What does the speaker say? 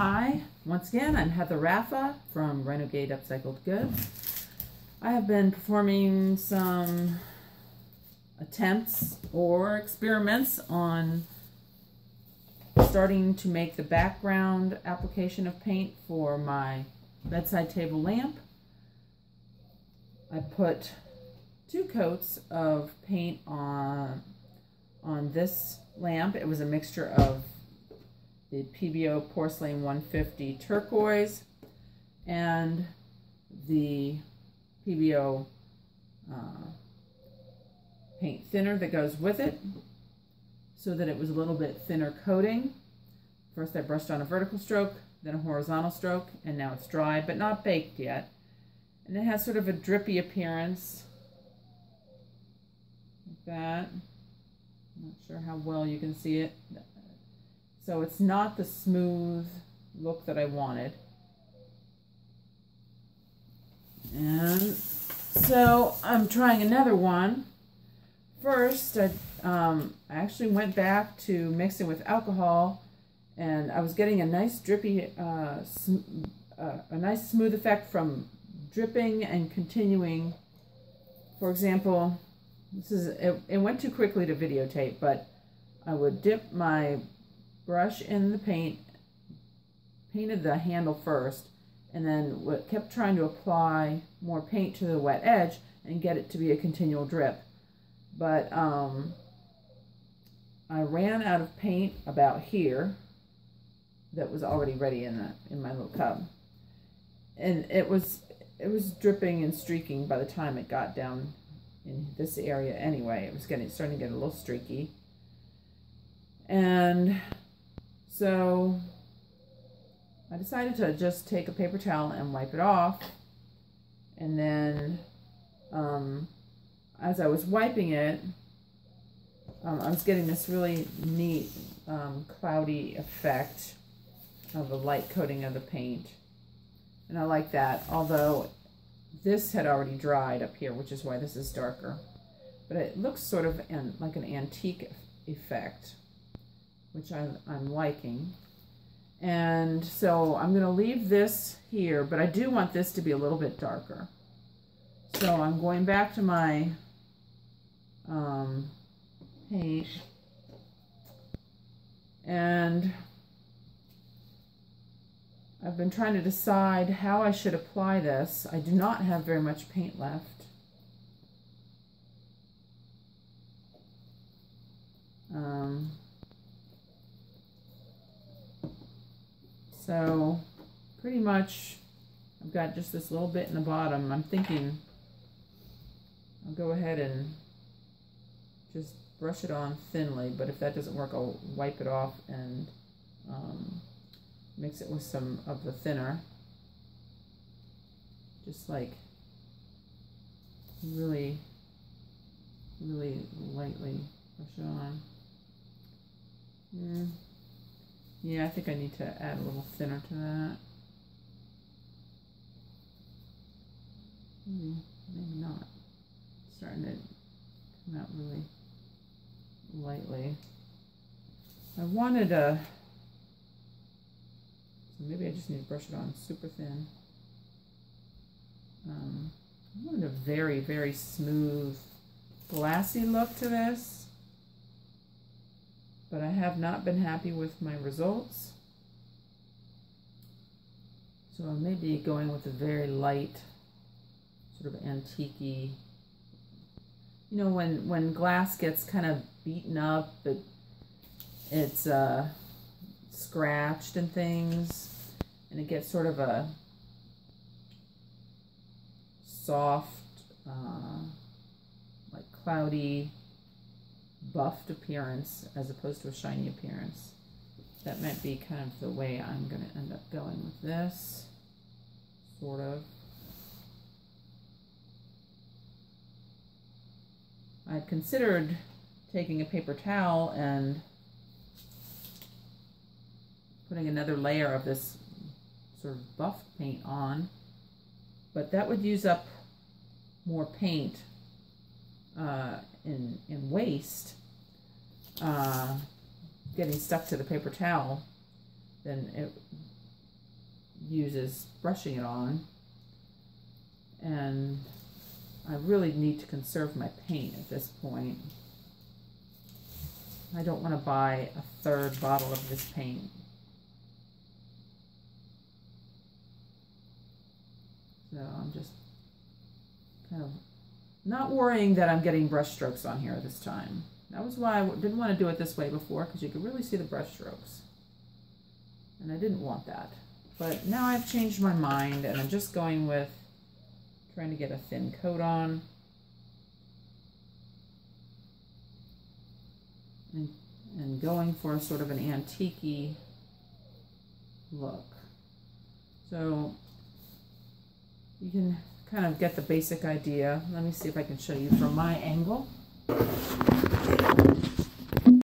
Hi, once again, I'm Heather Raffa from Renegade Upcycled Goods. I have been performing some attempts or experiments on starting to make the background application of paint for my bedside table lamp. I put 2 coats of paint on this lamp. It was a mixture of the PBO Porcelain 150 turquoise and the PBO paint thinner that goes with it, so that it was a little bit thinner coating. First I brushed on a vertical stroke, then a horizontal stroke, and now it's dry but not baked yet. And it has sort of a drippy appearance like that. I'm not sure how well you can see it. So it's not the smooth look that I wanted. And so I'm trying another one. First, I actually went back to mixing with alcohol, and I was getting a nice drippy, a nice smooth effect from dripping and continuing. For example, it went too quickly to videotape, but I would dip my brush in the paint, painted the handle first, and then kept trying to apply more paint to the wet edge and get it to be a continual drip. But I ran out of paint about here that was already ready in my little tub, and it was dripping and streaking by the time it got down in this area. Anyway, it was starting to get a little streaky, and so I decided to just take a paper towel and wipe it off. And then as I was wiping it, I was getting this really neat cloudy effect of a light coating of the paint. And I like that, although this had already dried up here, which is why this is darker. But it looks sort of like an antique effect, which I'm liking. And so I'm going to leave this here, but I do want this to be a little bit darker. So I'm going back to my paint, and I've been trying to decide how I should apply this. I do not have very much paint left. So pretty much I've got just this little bit in the bottom. I'm thinking I'll go ahead and just brush it on thinly, but if that doesn't work, I'll wipe it off and mix it with some of the thinner. Just like really, really lightly brush it on. Yeah, I think I need to add a little thinner to that. Maybe not. It's starting to come out really lightly. I wanted so maybe I just need to brush it on super thin. I wanted a very, very smooth, glassy look to this, but I have not been happy with my results. So I may be going with a very light, sort of antique-y. You know, when glass gets kind of beaten up, it's scratched and things, and it gets sort of a soft, like cloudy, buffed appearance as opposed to a shiny appearance. That might be kind of the way I'm going to end up going with this, sort of. I considered taking a paper towel and putting another layer of this sort of buff paint on, but that would use up more paint in waste, getting stuck to the paper towel, then uses brushing it on. And I really need to conserve my paint at this point. I don't want to buy a third bottle of this paint. So I'm just kind of not worrying that I'm getting brush strokes on here this time. That was why I didn't want to do it this way before, because you could really see the brush strokes. And I didn't want that. But now I've changed my mind, and I'm just going with trying to get a thin coat on. And going for sort of an antique-y look. So you can kind of get the basic idea. Let me see if I can show you from my angle.